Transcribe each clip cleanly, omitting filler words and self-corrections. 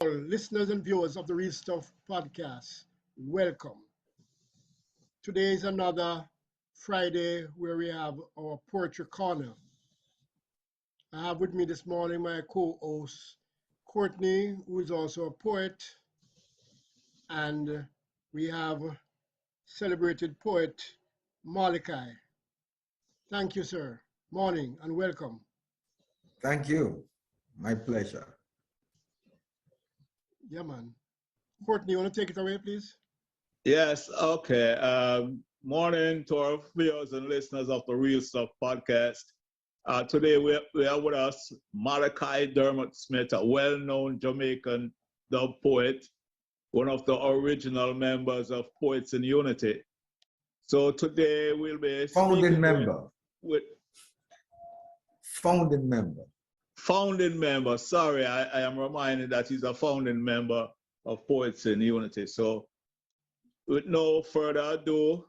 all listeners and viewers of the Real Stuff podcast. Welcome. Today is another Friday where we have our Poetry Corner. I have with me this morning my co-host, Courtney, who is also a poet, and we have celebrated poet, Malachi. Thank you, sir. Morning and welcome. Thank you. My pleasure. Yeah, man. Courtney, you want to take it away, please? Yes, okay. Morning to our viewers and listeners of the Real Stuff podcast. Today we are with us Malachi Dermot Smith, a well-known Jamaican dub poet, one of the original members of Poets in Unity. So today we'll be founding member. Founding member. Sorry, I am reminded that he's a founding member of Poets in Unity. So with no further ado,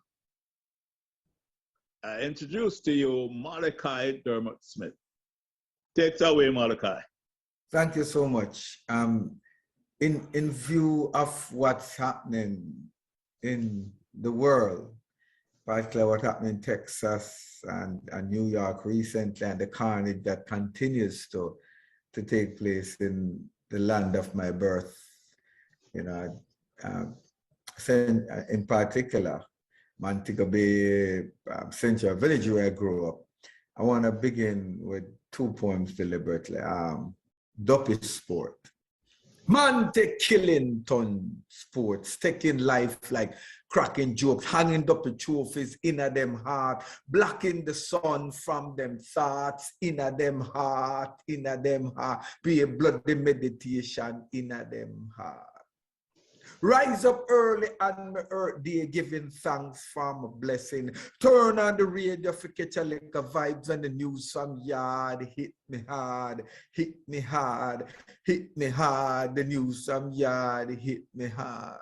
I introduce to you Malachi Dermot Smith. Take it away, Malachi. Thank you so much. In view of what's happening in the world, particularly what happened in Texas and New York recently, and the carnage that continues to take place in the land of my birth, in particular, Montego Bay, Central Village where I grew up. I want to begin with two poems deliberately. Duppy Sport. Man take killing ton sports, taking life like cracking jokes, hanging duppy trophies in a them heart, blocking the sun from them thoughts in a them heart, be a bloody meditation in a them heart. Rise up early on my earth day, giving thanks for my blessing. Turn on the radio for catch a liquor vibes and the news from yard. Hit me hard, hit me hard, hit me hard. The news from yard, hit me hard.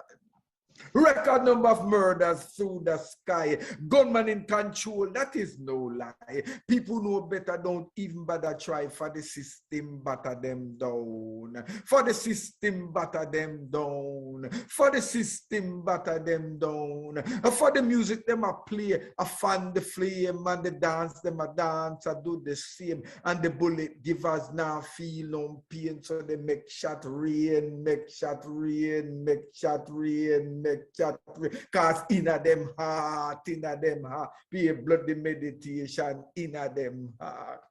Record number of murders through the sky. Gunman in control, that is no lie. People know better, don't even bother try. For the system, batter them down. For the system, batter them down. For the system, batter them down. For the music, them a play. I fan the flame and the dance, them a dance. I do the same. And the bullet givers now feel no pain. So they make shot rain, make shot rain, make shot rain, make chat, cause inna them heart, be a bloody meditation inna them heart.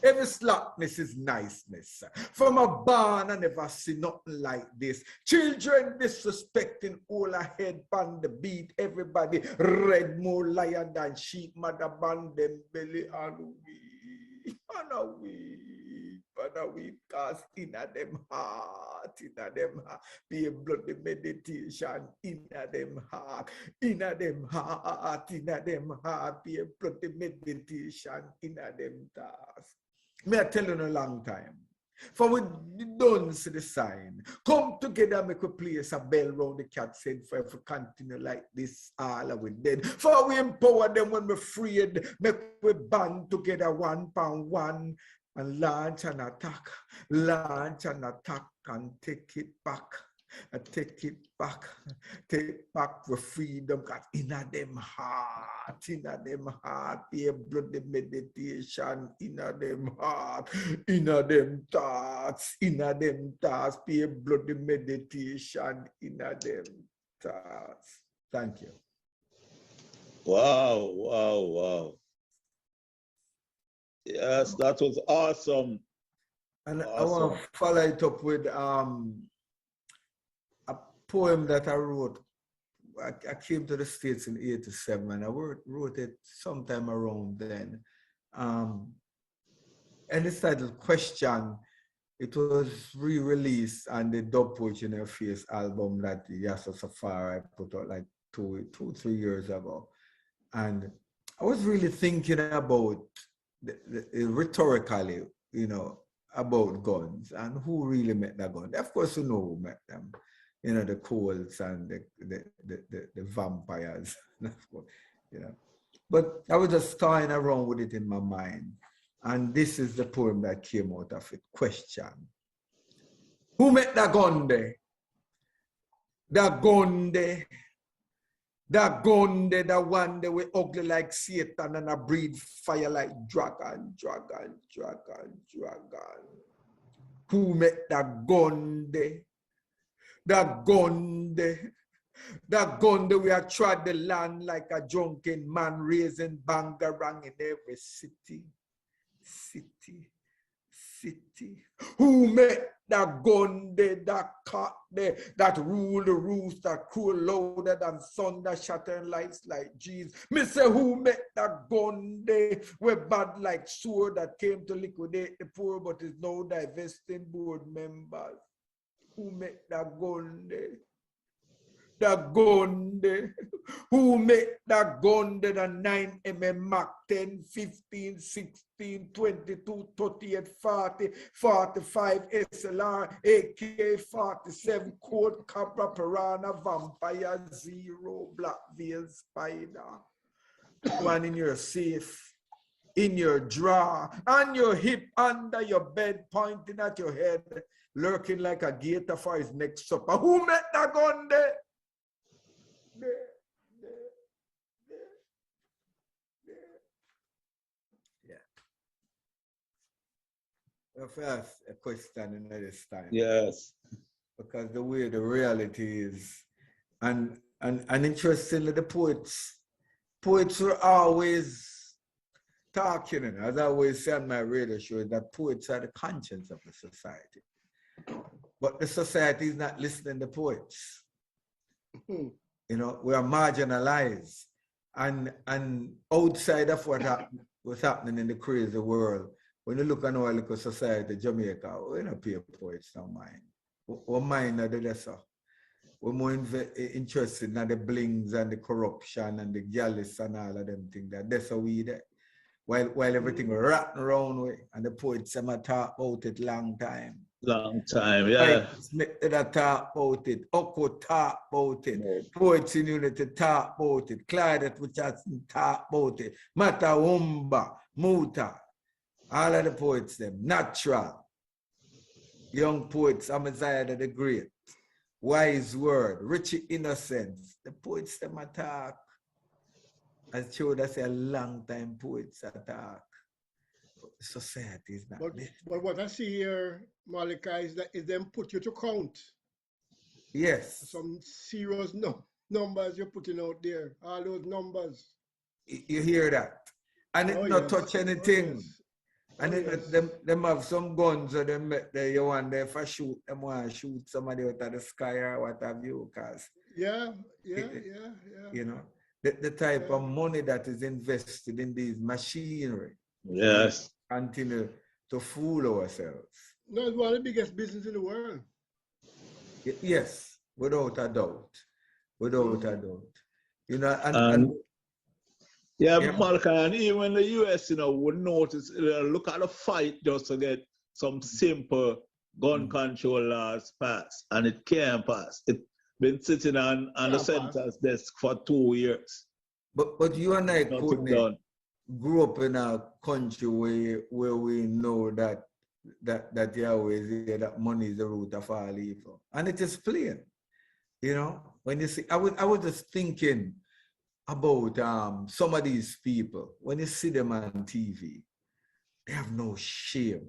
Every slackness is niceness. From a barn, I never see nothing like this. Children disrespecting all ahead on the beat. Everybody red more lion than sheep. Mother band them belly and we cast inna them heart, be a bloody meditation inna them heart, be a bloody meditation inna them task. Me I tell you in a long time. For we don't see the sign. Come together, make a place a bell round the cat's head. For if we continue like this, all are we dead. For we empower them when we're afraid. Make we band together 1 pound 1 and launch an attack and take it back. Take back the freedom, cause inna them heart, be a bloody meditation, inna them heart, inna them thoughts, be a bloody meditation, inna them thoughts. Thank you. Wow. Yes, that was awesome. And awesome. I want to follow it up with a poem that I wrote. I came to the States in '87 and I wrote it sometime around then. And it's titled Question. It was re-released on the Dub Poetry in Your Face album that Yasa Safari put out like 3 years ago. And I was really thinking about rhetorically, about guns and who really met the gun. Of course, you know who met them. The Colts and the vampires. But I was just toying around with it in my mind. And this is the poem that came out of it. Question. Who make that gun there? That gun there. That gun there, the one that we ugly like Satan and a breathe fire like dragon. Who make that gun there? That gun there. That gun that we have trod the land like a drunken man raising bangarang in every city. Who made that gun there, that cock there, that rule the roost, that crow louder than thunder, shattering lights like Jesus? Me say, who made that gun there, where bad like sword that came to liquidate the poor, but is now divesting board members? Who made that gun there? That gun there. Who make that gun there, the 9mm Mac 10, 15, 16, 22, 38, 40, 45, SLR, AK 47, Cold Cobra, Piranha, Vampire, Zero, Black Veil, Spider. One in your safe, in your drawer, on your hip, under your bed, pointing at your head, lurking like a gator for his next supper. Who made that gun there? Yeah. Well, first, a question in this time. Yes. Because the way the reality is, and interestingly, the poets were always talking, and as I always say on my radio show, that poets are the conscience of the society. But the society is not listening to poets. You know, we are marginalized, and outside of what's happening in the crazy world, when you look at our little society, Jamaica, we don't pay poets no mind. We mind the lesser. We're more interested in the blings and the corruption and the gallus and all of them things. That's how we there. While everything rotten around way, and the poets them talk about it long time. Long time, yeah. Smith talk about it. Oko talk about it. Yeah. Poets in Unity talk about it. Clyde Richardson talk about it. Matawumba, Muta, all of the poets them. Natural. Young poets, Amaziah the Great. Wise Word, Richie Innocence. The poets them attack. As showed us a long time poets attack. Society is not. But what I see here, Malachi, is them put you to count. Yes. Some serious numbers you're putting out there. All those numbers. You hear that? And it not touch anything. And them have some guns or them you want there for shoot. Them want to shoot somebody out of the sky or what have you. Cause yeah. You know, the type of money that is invested in these machinery. Yes. Continue to fool ourselves. No, it's one of the biggest business in the world. Yes, without a doubt. Without a doubt. You know, and yeah, Malachi, and even in the US, you know, would notice, look at the fight just to get some simple gun control laws passed, and it can't pass. It's been sitting on the senator's desk for 2 years. But you and I grew up in a country where we know that you always hear that money is the root of all evil. And it is plain. You know, when you see, I was just thinking about some of these people, when you see them on TV, they have no shame,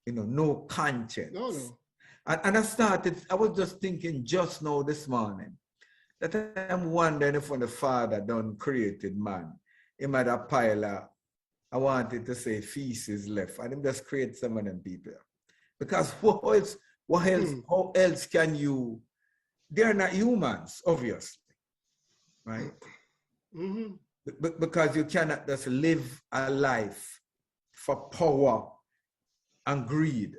you know, no conscience. No. And I was just thinking just now this morning, that I'm wondering if when the Father done created man, he might have pile up, I wanted to say feces left, and him just create some of them people. Because how else can you, they're not humans, obviously, right? Mm-hmm. Because you cannot just live a life for power and greed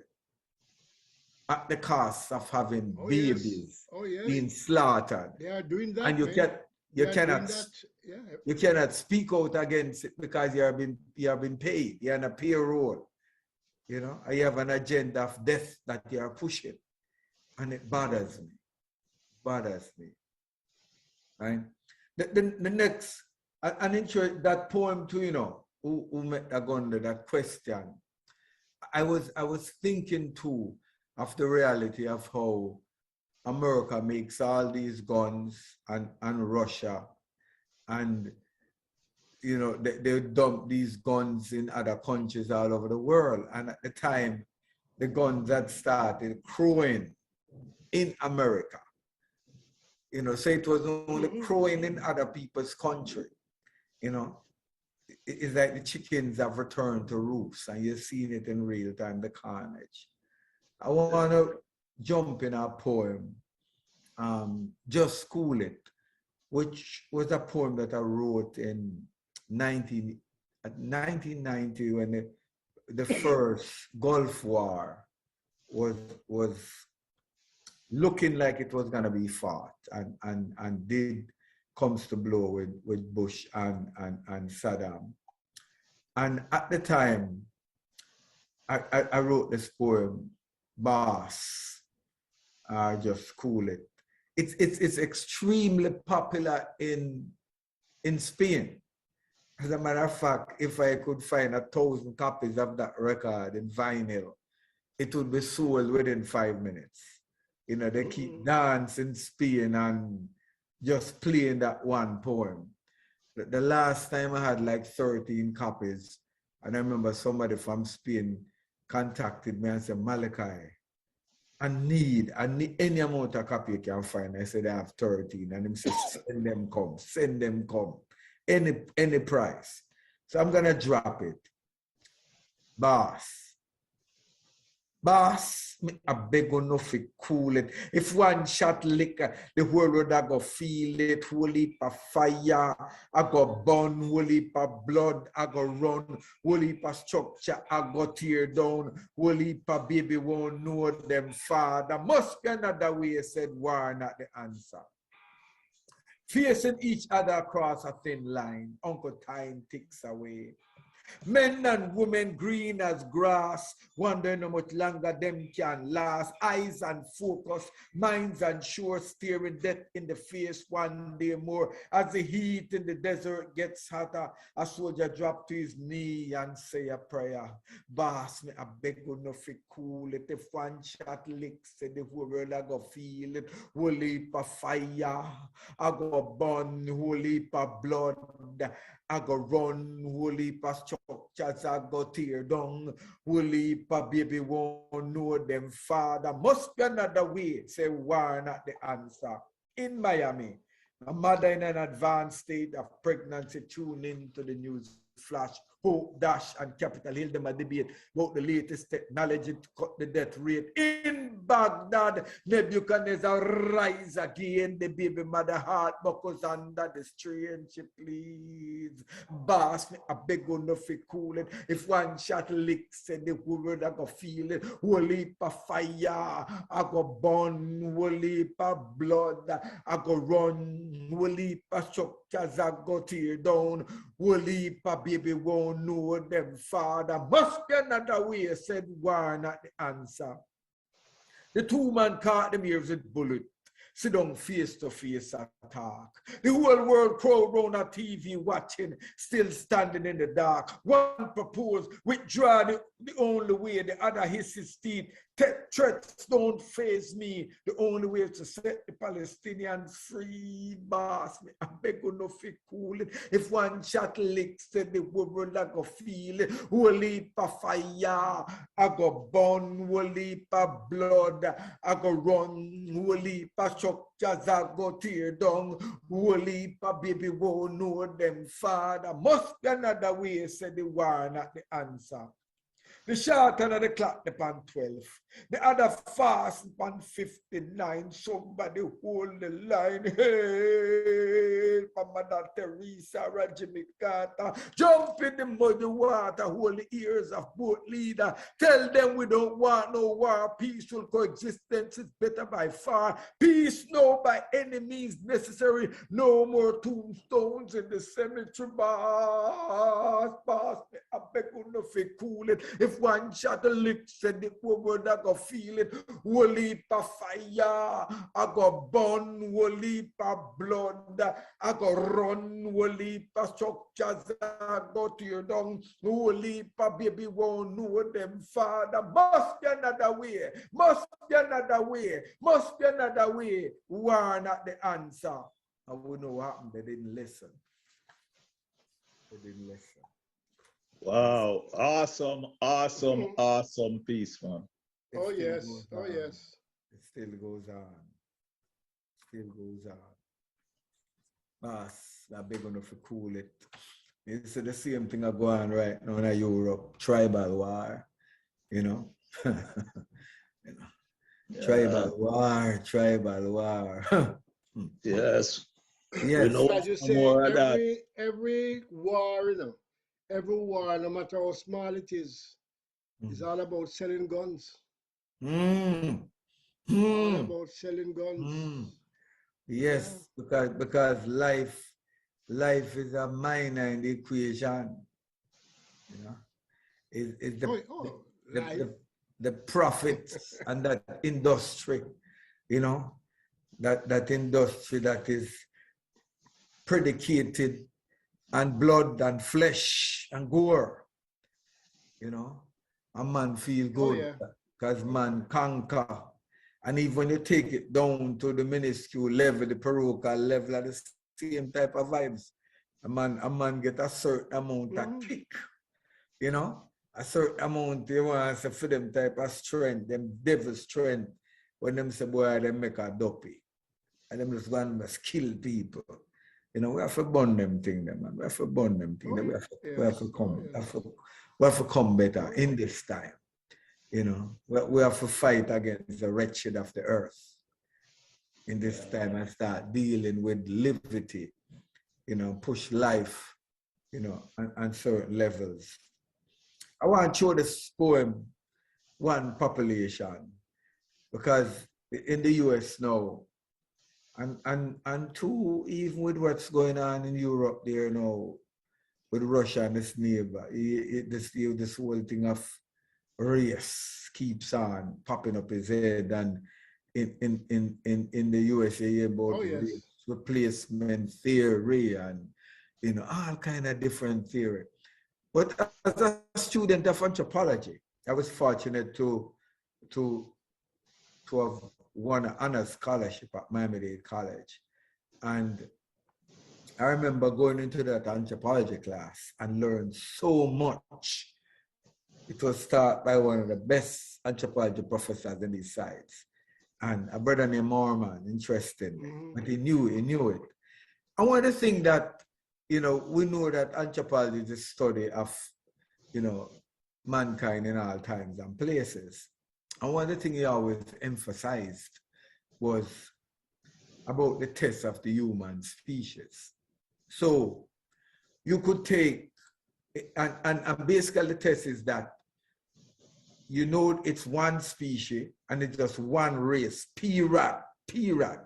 at the cost of having babies being slaughtered. They are doing that. And you cannot speak out against it because you have been paid. You're on a payroll. You know, you have an agenda of death that you are pushing. And it bothers me. Right? The next, an interest, that poem too, you know, who met Agonda, that question. I was thinking too of the reality of how America makes all these guns and Russia, and you know, they dump these guns in other countries all over the world. And at the time, the guns had started crowing in America. You know, so it was only crowing in other people's country. You know, it's like the chickens have returned to roost, and you're seeing it in real time, the carnage. I want to jump in a poem, Just School It, which was a poem that I wrote in 1990 when the first Gulf War was looking like it was going to be fought, and did comes to blow with Bush and Saddam. And at the time, I wrote this poem, Boss, Just School It. It's extremely popular in Spain. As a matter of fact, if I could find 1,000 copies of that record in vinyl, it would be sold within 5 minutes. You know, they keep dancing Spain and just playing that one poem. The last time I had like 13 copies, and I remember somebody from Spain contacted me and said, Malachi, I need any amount of copy you can find. I said, I have 13. And he said, send them come. Any price. So I'm gonna drop it. Boss, I beg you not to cool it. If one shot liquor, the whole road I go feel it. Whole heap of fire, I go burn. Whole heap of blood, I go run. Whole heap of structure, I go tear down. Whole heap of baby won't know them father. Must be another way, said war, not the answer. Facing each other across a thin line, Uncle Time ticks away. Men and women green as grass, wondering how much longer them can last. Eyes and focus, minds and sure, staring death in the face one day more. As the heat in the desert gets hotter, a soldier drop to his knee and say a prayer. Boss, me I beg you not to cool it. If one shot licks it, the whole world I go feel it. Whole heap of fire, I go burn. Whole heap of blood, I go run. Whole heap of structures, I go tear down. Whole heap of baby won't know them father. Must be another way, say war not the answer. In Miami, a mother in an advanced state of pregnancy tune into the news flash. Hope Dash and Capitol Hill, them a debate about the latest technology to cut the death rate. In Baghdad, Nebuchadnezzar rise again. The baby mother heart buckles under the strange, please. Boss, me I beg you not to cool it. If one shot licks it, the whole world I go feel it. Whole heap of fire, I go burn. Whole heap of blood, I go run. Whole heap of structures, I go tear down. Whole heap of baby won't know them father. Must be another way, said war not the answer. The two men caught them ears with bullet. Sit down face to face attack. The whole world crowd round a TV watching, still standing in the dark. One proposed, withdraw the only way, the other hiss his teeth. Threats don't face me. The only way to set the Palestinians free, boss. I beg you not to cool it. If one shot licks it, the world I go feel it. Whole heap of fire, I go burn. Whole heap of blood, I go run. Whole heap of structures, I go tear down. Whole heap of baby won't know them father. Must be another way, said the war, not the answer. The short end of the clock upon 12. The other fast upon 59. Somebody hold the line. Hey, from Mother Teresa, Jimmy Carter. Jump in the muddy water. Hold the ears of both leaders. Tell them we don't want no war. Peaceful coexistence is better by far. Peace no by any means necessary. No more tombstones in the cemetery. Boss, I beg you not to cool it. If if one shot a lick, said the woman I go feel it, will heap of fire, I go burn, will heap of blood, I go run, will heap of structures, I go tear down, will heap of baby won't know them father. Must be another way, must be another way, must be another way. War not the answer. I would know what happened, they didn't listen. They didn't listen. Wow, awesome, awesome, awesome piece, man. Oh yes, oh yes. It still goes on. Still goes on. Boss, I'm big enough to cool it. It's the same thing I go on right now in Europe. Tribal war, you know. You know. Yeah. Tribal war. Yes. Yes. We know As you say, every war, you know, every war, no matter how small it is all about selling guns. All about selling guns. Yes, yeah. because life is a minor in the equation. You know, it's the profits and that industry, you know, that industry that is predicated on blood and flesh and gore, you know. A man feel good because man conquer. And even when you take it down to the minuscule level, the parochial level, at the same type of vibes, a man get a certain amount of kick, you know, a certain amount they want for them type of strength, them devil strength, when them say, boy, they make a dopey. And them just want to kill people. You know, we have to burn them things, man. We have to burn them things. We have to come better in this time. You know, we have to fight against the wretched of the earth in this time and start dealing with liberty, you know, push life, you know, on certain levels. I want to show this poem, one population, because in the US now, and two, even with what's going on in Europe there now, with Russia and its neighbor, this whole thing of race keeps on popping up his head, and in the USA about race replacement theory and, you know, all kind of different theory. But as a student of anthropology, I was fortunate to have won an honors scholarship at Miami-Dade College. And I remember going into that anthropology class and learned so much. It was taught by one of the best anthropology professors in these sides. And a brother named Mormon, interesting, but he knew it. And one of the things that, you know, we know that anthropology is a study of, you know, mankind in all times and places. And one of the things he always emphasized was about the test of the human species. So you could take, and basically the test is that, you know, it's one species and it's just one race, period.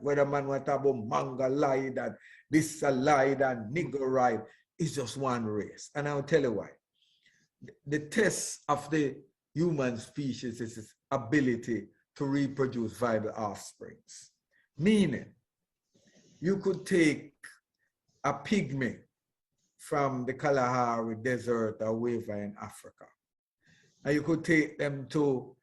Whether man want to talk about mongoloid and this allied and negroid, it's just one race. And I'll tell you why. The test of the human species is its ability to reproduce viable offsprings. Meaning, you could take a pygmy from the Kalahari Desert or wherever in Africa, and you could take them to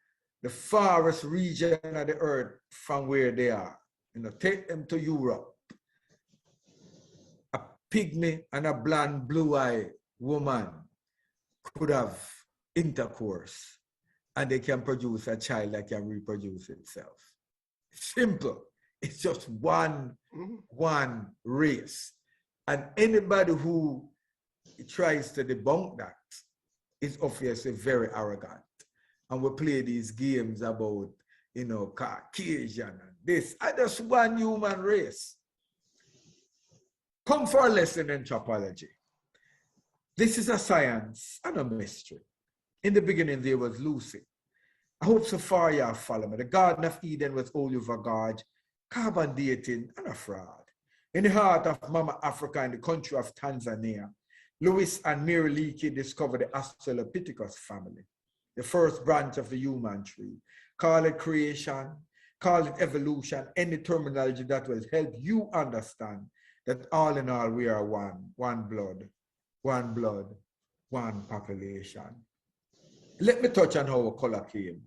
the farthest region of the earth from where they are. You know, take them to Europe. A pygmy and a blonde, blue-eyed woman could have intercourse, and they can produce a child that can reproduce itself. Simple. It's just one race. And anybody who tries to debunk that is obviously very arrogant. And we play these games about, you know, Caucasian and this. I just one human race. Come for a lesson in anthropology. This is a science and a mystery. In the beginning, there was Lucy. I hope so far you have followed me. The Garden of Eden was Oliver Gorge, carbon dating, and a fraud. In the heart of Mama Africa, in the country of Tanzania, Lewis and Mary Leakey discovered the Australopithecus family. the first branch of the human tree. Call it creation, call it evolution, any terminology that will help you understand that all in all, we are one blood, one population. Let me touch on how color came.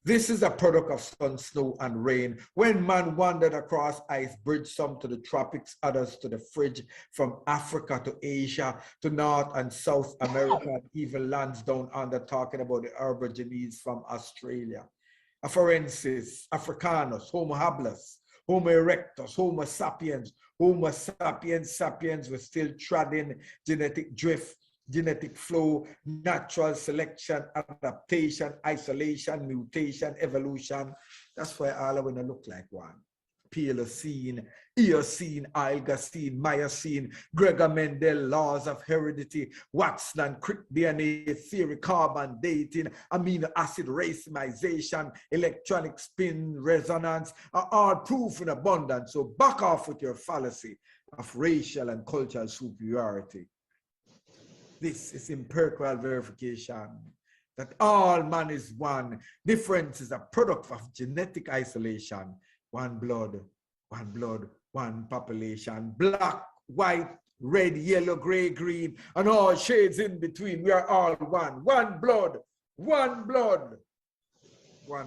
This is a product of sun, snow, and rain. When man wandered across ice bridge, some to the tropics, others to the fridge, from Africa to Asia, to North and South America, and even lands down under, talking about the Aborigines from Australia. Afarensis, Africanus, Homo habilis, Homo erectus, Homo sapiens, sapiens were still treading genetic drift, genetic flow, natural selection, adaptation, isolation, mutation, evolution. That's why all of them look like one. Paleocene, Eocene, Oligocene, Miocene, Gregor Mendel, laws of heredity, Watson and Crick DNA theory, carbon dating, amino acid racemization, electronic spin resonance are all proof in abundance. So back off with your fallacy of racial and cultural superiority. This is empirical verification that all man is one. Difference is a product of genetic isolation. One blood, one population. Black, white, red, yellow, gray, green, and all shades in between. We are all one. One blood, one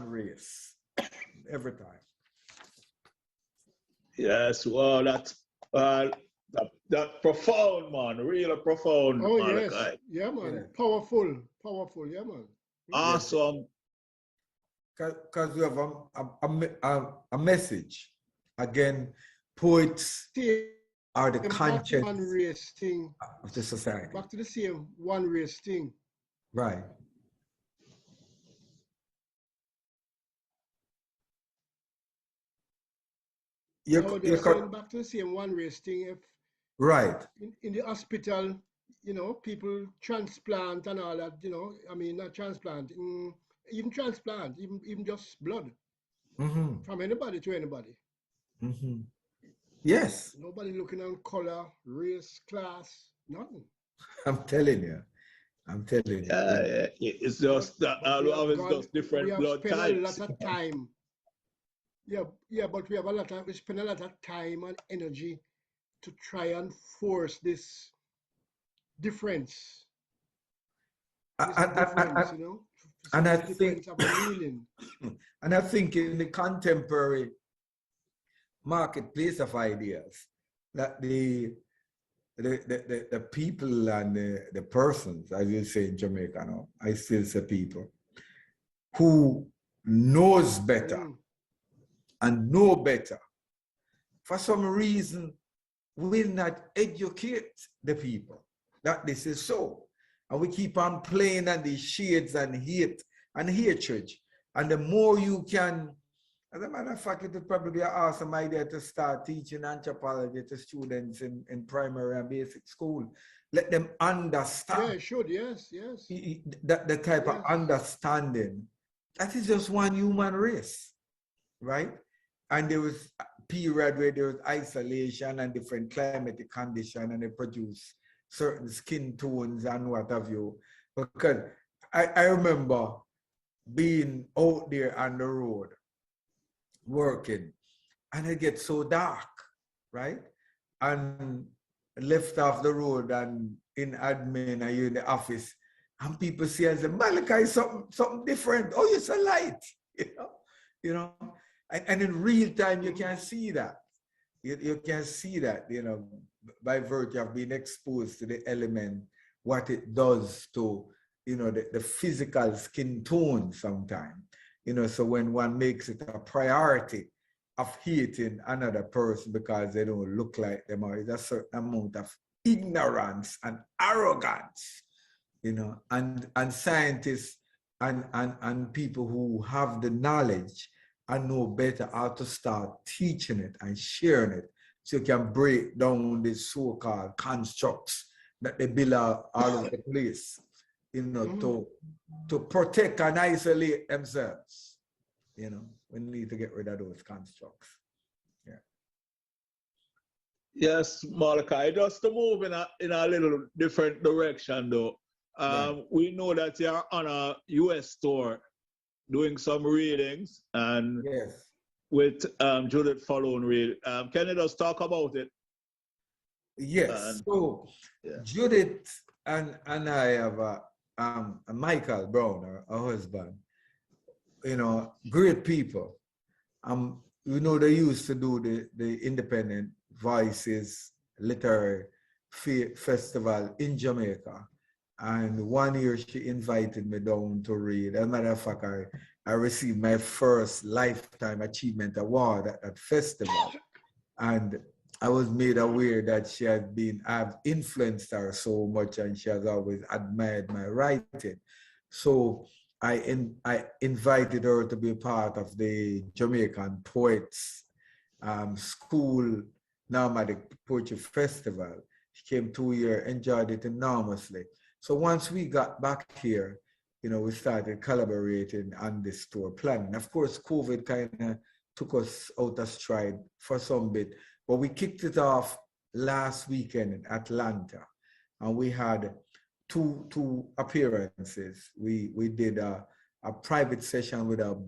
race. Every time. Yes, well, that's that profound, man. Really profound. Oh, Malachi. yes. Yeah, man. Yeah. Powerful. Yeah, man. Awesome. Because we have a message. Again, poets are the conscience one race thing of the society. Back to the same one race thing. Right. Now they're saying back to the same one race thing. If right. In the hospital, you know, people transplant and all that, you know, I mean, not transplant, even transplant, even just blood from anybody to anybody. Yes. Nobody looking on color, race, class, nothing. I'm telling you. Yeah, it's just that it's just different blood spent types. a lot of time. Yeah, but we spend a lot of time and energy to try and force this difference. You know, and I think of a meaning. And I think in the contemporary marketplace of ideas, that the people and the persons, as you say in Jamaica now, I still say people, who knows better and know better, for some reason will not educate the people that this is so. And we keep on playing on these shades and hate and hatred. And the more you can, as a matter of fact, it would probably be an awesome idea to start teaching anthropology to students in primary and basic school. Let them understand. Yeah, it should, yes. The type of understanding. That is just one human race, right? And there was a period where there was isolation and different climatic conditions, and they produce certain skin tones and what have you. Because I remember being out there on the road working, and it gets so dark, right? And left off the road and in admin and you in the office, and people see and say, Malachi, something different. Oh, you're so light, you know. And in real time, you can see that. You can see that, you know, by virtue of being exposed to the element, what it does to, you know, the physical skin tone sometimes. You know, so when one makes it a priority of hating another person because they don't look like them, or there's a certain amount of ignorance and arrogance, you know, and scientists and people who have the knowledge and know better how to start teaching it and sharing it, so you can break down these so-called constructs that they build all over the place, you know, to protect and isolate themselves. You know, we need to get rid of those constructs. Yeah. Yes, Malachi, just to move in a little different direction though. Right. We know that you're on a US tour doing some readings and Yes. with Judith Fallon read. Can you just talk about it? Yes. So Yeah. Judith and I have a Michael Brown, her husband. You know, great people. You know, they used to do the Independent Voices Literary Festival in Jamaica. And one year she invited me down to read. As a matter of fact, I received my first Lifetime Achievement Award at that festival. And I was made aware that I've influenced her so much and she has always admired my writing. So I invited her to be part of the Jamaican Poets School Nomadic Poetry Festival. She came 2 years, enjoyed it enormously. So once we got back here, you know, we started collaborating on this tour plan. Of course, COVID kind of took us out of stride for some bit, but we kicked it off last weekend in Atlanta, and we had two appearances. We did a private session with a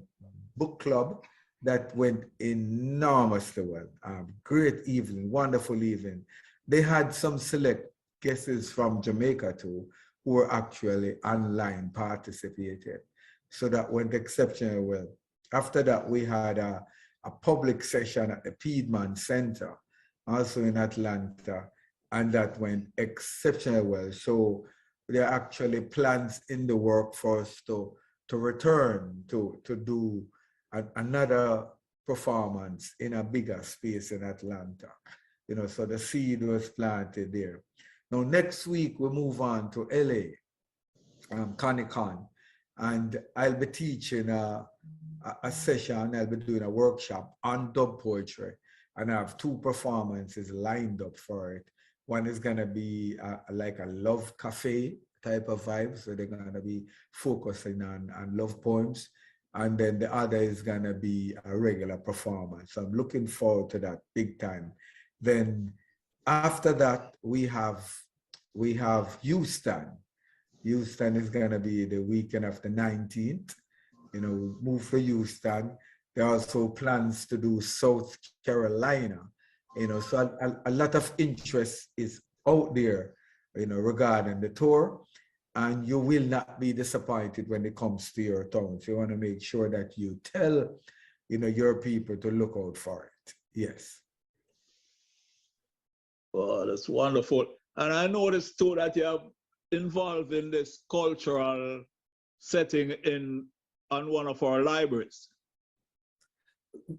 book club that went enormously well. Great evening, wonderful evening. They had some select guests from Jamaica too, who were actually online participated. So that went exceptionally well. After that, we had a public session at the Piedmont Center, also in Atlanta, and that went exceptionally well. So there are actually plans in the work for us to return to do another performance in a bigger space in Atlanta. You know, so the seed was planted there. Now, next week, we move on to LA, Conicon, and I'll be teaching a session, I'll be doing a workshop on dub poetry, and I have two performances lined up for it. One is gonna be like a love cafe type of vibe, so they're gonna be focusing on love poems, and then the other is gonna be a regular performance. So I'm looking forward to that big time. Then after that, we have Houston. Houston is gonna be the weekend of the 19th. You know, move for Houston. There are also plans to do South Carolina. You know, so a lot of interest is out there, you know, regarding the tour, and you will not be disappointed when it comes to your town. So you want to make sure that you tell, you know, your people to look out for it. Yes. Oh, that's wonderful. And I noticed too that you're involved in this cultural setting on one of our libraries.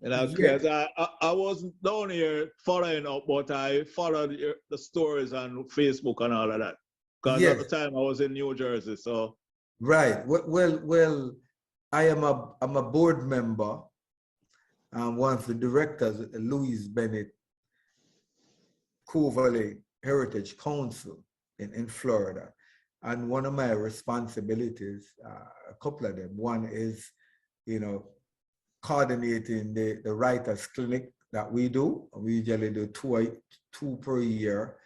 You know, because I wasn't down here following up, but I followed the stories on Facebook and all of that. Because at the time I was in New Jersey, so. Right. Well, I'm a board member. One of the directors, Louise Bennett, Cove Valley Heritage Council in Florida. And one of my responsibilities, a couple of them, one is, you know, coordinating the writers clinic that we do. We usually do two per year,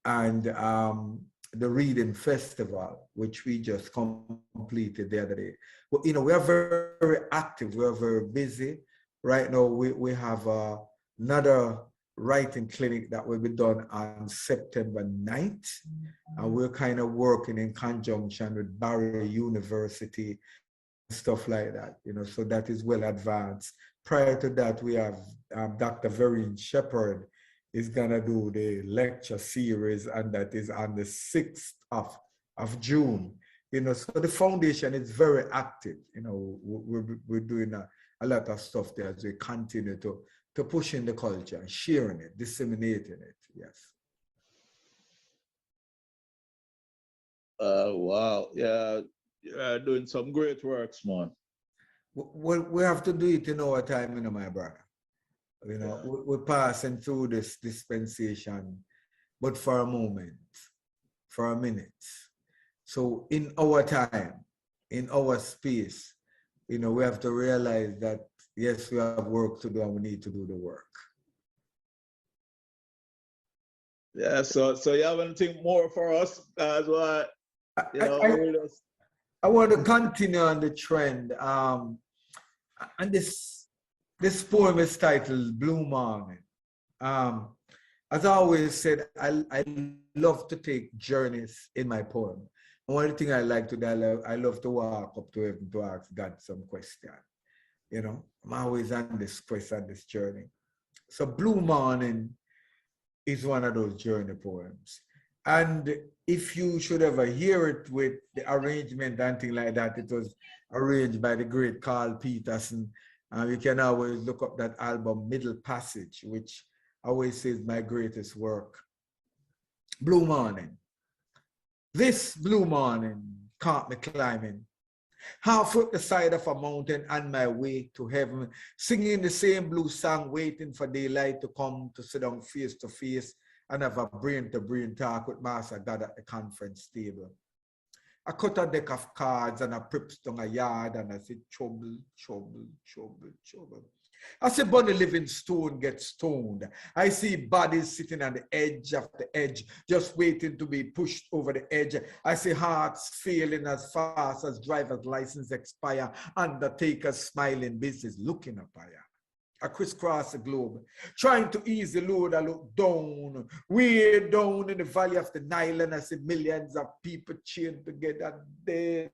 and the reading festival, which we just completed the other day. Well, you know, we are very, very active. We are very busy. Right now, we have another writing clinic that will be done on September 9th. And we're kind of working in conjunction with Barry University, stuff like that, you know, so that is well advanced. Prior to that, we have Dr. Vereen Shepherd is gonna do the lecture series, and that is on the 6th of June. You know, so the foundation is very active. You know, we're doing a lot of stuff there as we continue to push in the culture, sharing it, disseminating it, yes. Wow, yeah, doing some great works, man. Well, we have to do it in our time, you know, my brother. You know, we're passing through this dispensation, but for a moment, for a minute. So in our time, in our space, you know, we have to realize that, yes, we have work to do and we need to do the work. Yeah, so you have anything more for us as well? You know, I want to continue on the trend. And this poem is titled Blue Morning. As I always said, I love to take journeys in my poem. One thing I like to do, I love to walk up to heaven to ask God some question. You know, I'm always on this quest, on this journey. So Blue Morning is one of those journey poems. And if you should ever hear it with the arrangement and things like that, it was arranged by the great Carl Peterson. You can always look up that album, Middle Passage, which always says my greatest work. Blue Morning. This blue morning caught me climbing half up the side of a mountain on my way to heaven, singing the same blue song, waiting for daylight to come to sit down face to face and have a brain-to-brain talk with Master God at the conference table. I cut a deck of cards and I prips down a yard and I said, trouble, trouble, trouble, trouble. I see Bunny Livingstone get stoned. I see bodies sitting on the edge of the edge, just waiting to be pushed over the edge. I see hearts failing as fast as driver's license expire. Undertakers smiling, business looking up higher. I crisscross the globe, trying to ease the load. I look down, way down in the valley of the Nile, and I see millions of people chained together dead.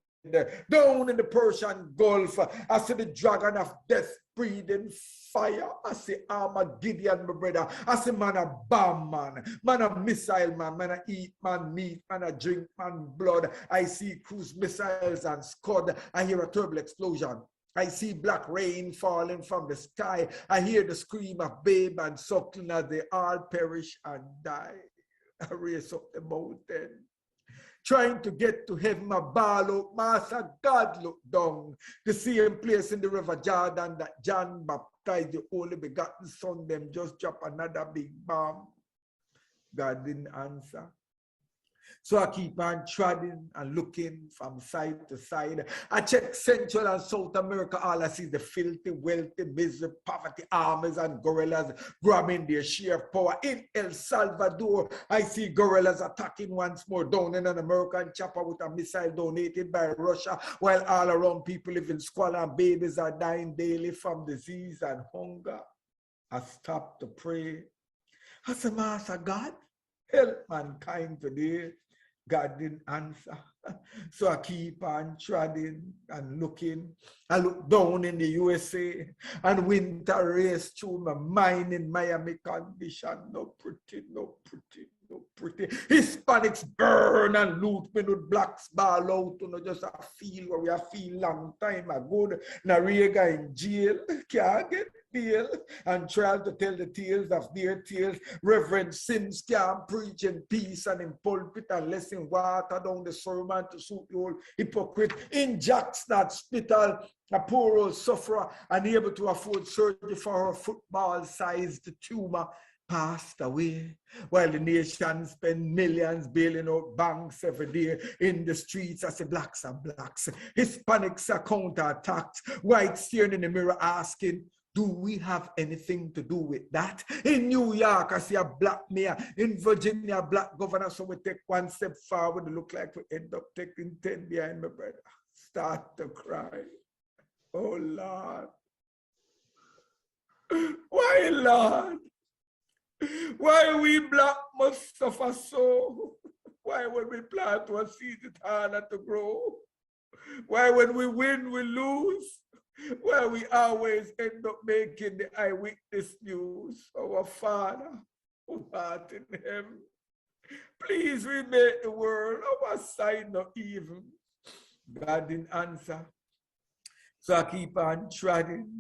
Down in the Persian Gulf, I see the dragon of death breathing fire. I see Armageddon, my brother. I see man a bomb man, man a missile man, man a eat man meat, man a drink man blood. I see cruise missiles and Scud. I hear a terrible explosion. I see black rain falling from the sky. I hear the scream of babe and suckling as they all perish and die. I race up the mountain, trying to get to heaven, my ball out. Master God look down, the same place in the river Jordan that John baptized the only begotten son. Them just drop another big bomb. God didn't answer. So I keep on treading and looking from side to side. I check Central and South America. All I see is the filthy, wealthy, misery, poverty, armies and gorillas grabbing their share of power. In El Salvador, I see gorillas attacking once more down in an American chopper with a missile donated by Russia, while all around people live in squalor and babies are dying daily from disease and hunger. I stop to pray. I say, Master God, help mankind today. God didn't answer. So I keep on treading and looking. I look down in the USA and winter race through my mind in Miami condition. No pretty, no pretty, no pretty. Hispanics burn and loot me with blacks ball out. You know, just a feel where we have feel long time ago. Noriega in jail, can't get bail, and try to tell the tales of their tales. Reverend Sims can't preach in peace and in pulpit unless in water down the sermon to suit the old hypocrite. In Jackson Hospital, a poor old sufferer, unable to afford surgery for her football-sized tumor, passed away, while the nation spend millions bailing out banks every day in the streets. As the blacks are blacks, Hispanics are counterattacked, whites staring in the mirror asking, do we have anything to do with that? In New York, I see a black mayor. In Virginia, a black governor. So we take one step forward, it look like we end up taking 10 behind, my brother. Start to cry. Oh, Lord. Why, Lord? Why we black must suffer so? Why when we plant one seed, it's harder to grow? Why when we win, we lose? Why we always end up making the eyewitness news? Our Father, who art in heaven, please remake the world our side not even. God didn't answer. So I keep on treading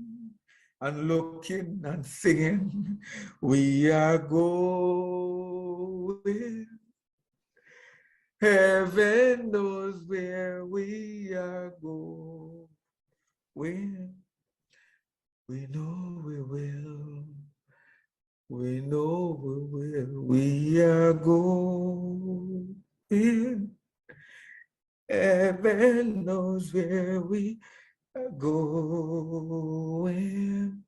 and looking and singing. We are going. Heaven knows where we are going. We know we will. We know we will. We are going. Heaven knows where we are going.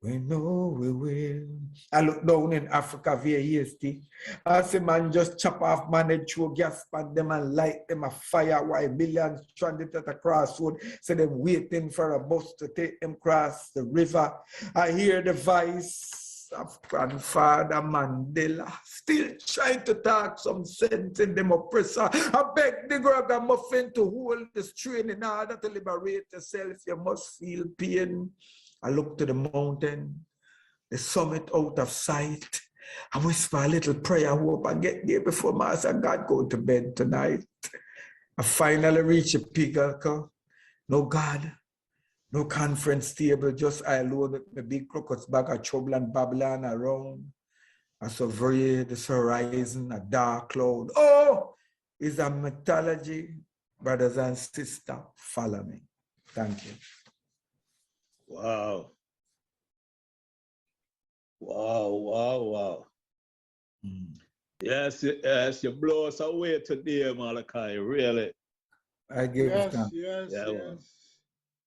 We know we will. I look down in Africa via EST. I say, man, just chop off man and throw gas on them and light them a fire while millions stranded at a crossroad. So them waiting for a bus to take them across the river. I hear the voice of grandfather Mandela still trying to talk some sense in them oppressor. I beg the ragamuffin to hold the strain in order to liberate yourself. You must feel pain. I look to the mountain, the summit out of sight. I whisper a little prayer, hope I get there before Master God go to bed tonight. I finally reach a pinnacle. No God, no conference table, just I alone with my big crocus bag of trouble and Babylon around. I survey this horizon, a dark cloud. Oh, it's a mythology. Brothers and sisters, follow me. Thank you. Wow. Wow, wow, wow. Yes, yes, you blow us away today, Malachi, really. I give Yes, thanks. yes, Yeah, yes.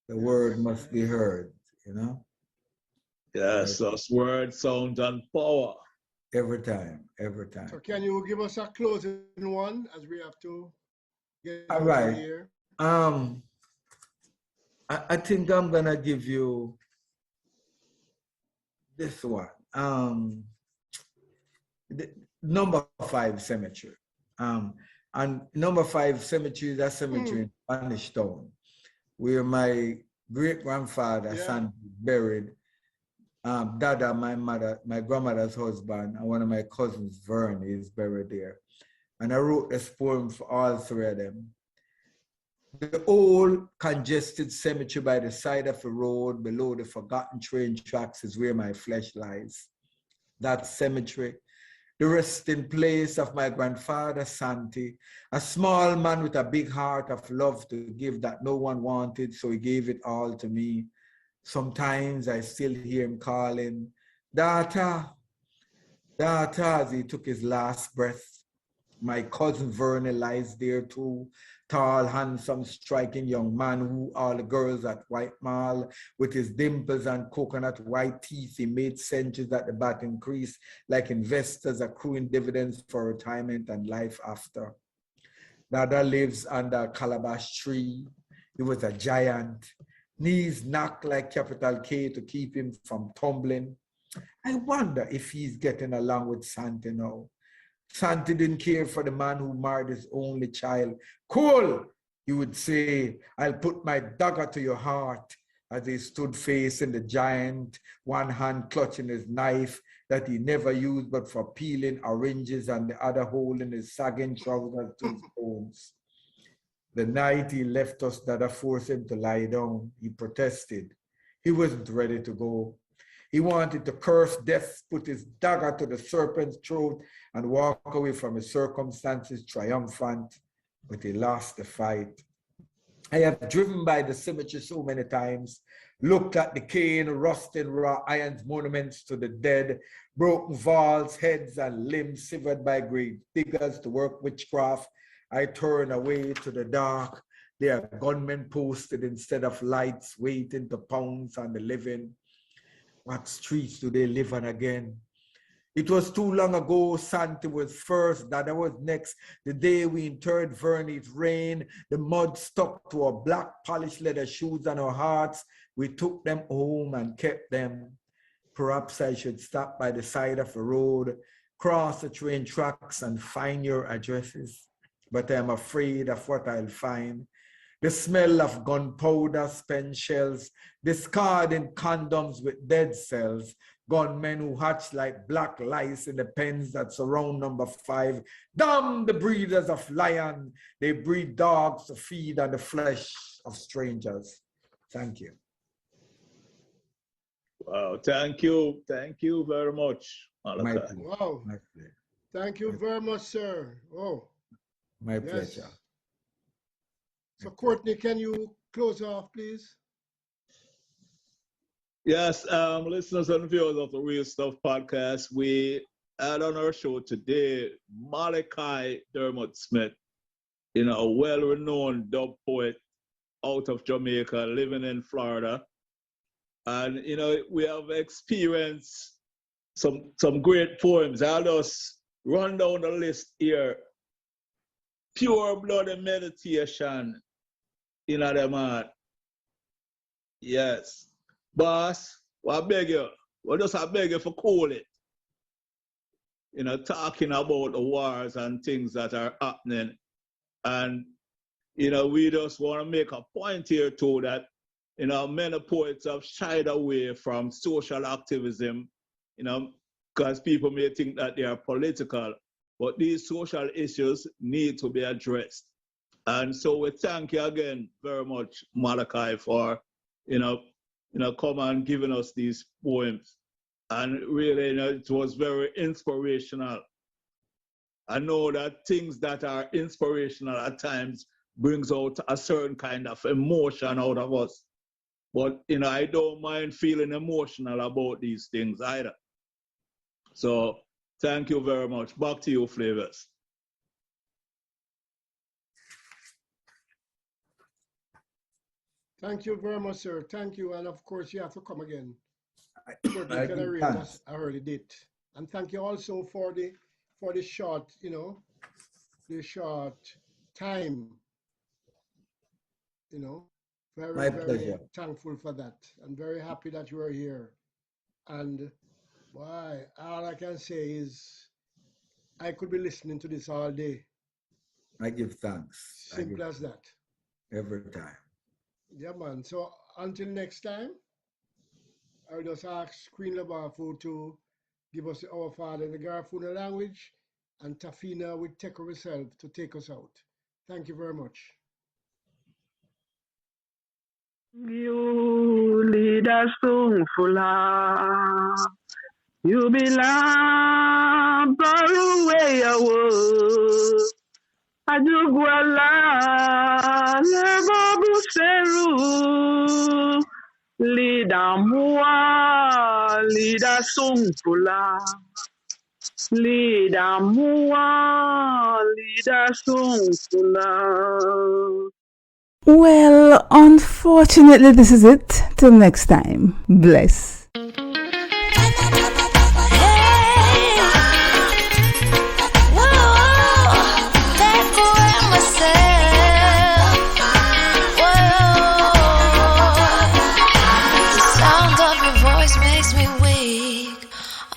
The word must be heard, you know? Yes, those words, sound, and power. Every time, every time. So can you give us a closing one as we have to get All out of right. here? I think I'm gonna give you this one. The, number 5 cemetery. And number 5 cemetery is a cemetery in Spanish Town, where my great grandfather son buried. Dada, my mother, my grandmother's husband, and one of my cousins, Vern, is buried there. And I wrote this poem for all 3 of them. The old congested cemetery by the side of the road below the forgotten train tracks is where my flesh lies. That cemetery, the resting place of my grandfather Santi, a small man with a big heart of love to give that no one wanted, so he gave it all to me. Sometimes I still hear him calling, "Daughter, daughter," as he took his last breath. My cousin Verna lies there too, tall, handsome, striking young man who all the girls at White Mall with his dimples and coconut white teeth. He made centuries at the batting crease like investors accruing dividends for retirement and life after. Dada lives under a calabash tree. He was a giant, knees knocked like capital K to keep him from tumbling. I wonder if he's getting along with Santa now. Santi didn't care for the man who married his only child. "Cool," he would say, "I'll put my dagger to your heart," as he stood facing the giant, one hand clutching his knife that he never used but for peeling oranges and the other holding his sagging trousers to his bones. The night he left us, Dada forced him to lie down. He protested. He wasn't ready to go. He wanted to curse death, put his dagger to the serpent's throat, and walk away from his circumstances triumphant, but he lost the fight. I have driven by the cemetery so many times, looked at decaying, rusting raw iron monuments to the dead, broken vaults, heads, and limbs severed by grave diggers to work witchcraft. I turn away to the dark. There are gunmen posted instead of lights, waiting to pounce on the living. What streets do they live on again? It was too long ago. Santi was first, Dada was next. The day we interred Vern, it rained. The mud stuck to our black polished leather shoes and our hearts. We took them home and kept them. Perhaps I should stop by the side of the road, cross the train tracks and find your addresses. But I'm afraid of what I'll find. The smell of gunpowder, spent shells, discarding condoms with dead cells, gunmen who hatch like black lice in the pens that surround number 5. Damn the breeders of lion. They breed dogs to feed on the flesh of strangers. Thank you. Wow, thank you. Thank you very much, Malachi. Wow. My pleasure. Thank you very much, sir. Oh, My pleasure. So Courtney, can you close off, please? Yes, listeners and viewers of the Real Stuff podcast, we had on our show today Malachi Dermot Smith, a well-renowned dub poet out of Jamaica, living in Florida. And, you know, we have experienced some great poems. I'll just run down the list here. Pure blood and meditation in them heart. Yes. Boss, I beg you. I beg you for cool it. You know, talking about the wars and things that are happening. And, you know, we just want to make a point here too that, you know, many poets have shied away from social activism, you know, because people may think that they are political, but these social issues need to be addressed. And so we thank you again very much, Malachi, for, you know, come and giving us these poems. And really, you know, it was very inspirational. I know that things that are inspirational at times brings out a certain kind of emotion out of us. But, you know, I don't mind feeling emotional about these things either. So thank you very much. Back to you, Flavors. Thank you very much, sir. Thank you. And of course, you have to come again. I already did. And thank you also for the short, you know, the short time, you know. My pleasure. Thankful for that. I'm very happy that you are here. And why, all I can say is I could be listening to this all day. I give thanks. Simple as that. Every time. Yeah, man. So until next time, I will just ask Queen Labafu to give us Our Father in the Garifuna language, and Tafina will take herself to take us out. Thank you very much. You lead us song fulla. You belong far away away. Ajugwala lebabu seru. Lead amua, lead us song fulla. Lead amua, lead us song fulla. Well, unfortunately, this is it. Till next time. Bless.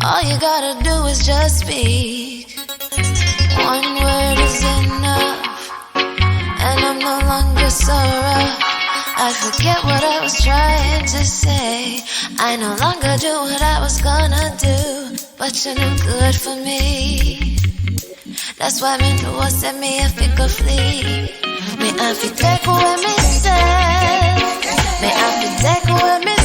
All you gotta do is just speak. One word is enough, and I'm no longer so rough. I forget what I was trying to say. I no longer do what I was gonna do, but you're no good for me. That's why me know set me if it go flee. Me have to take away me say. Me have to take away me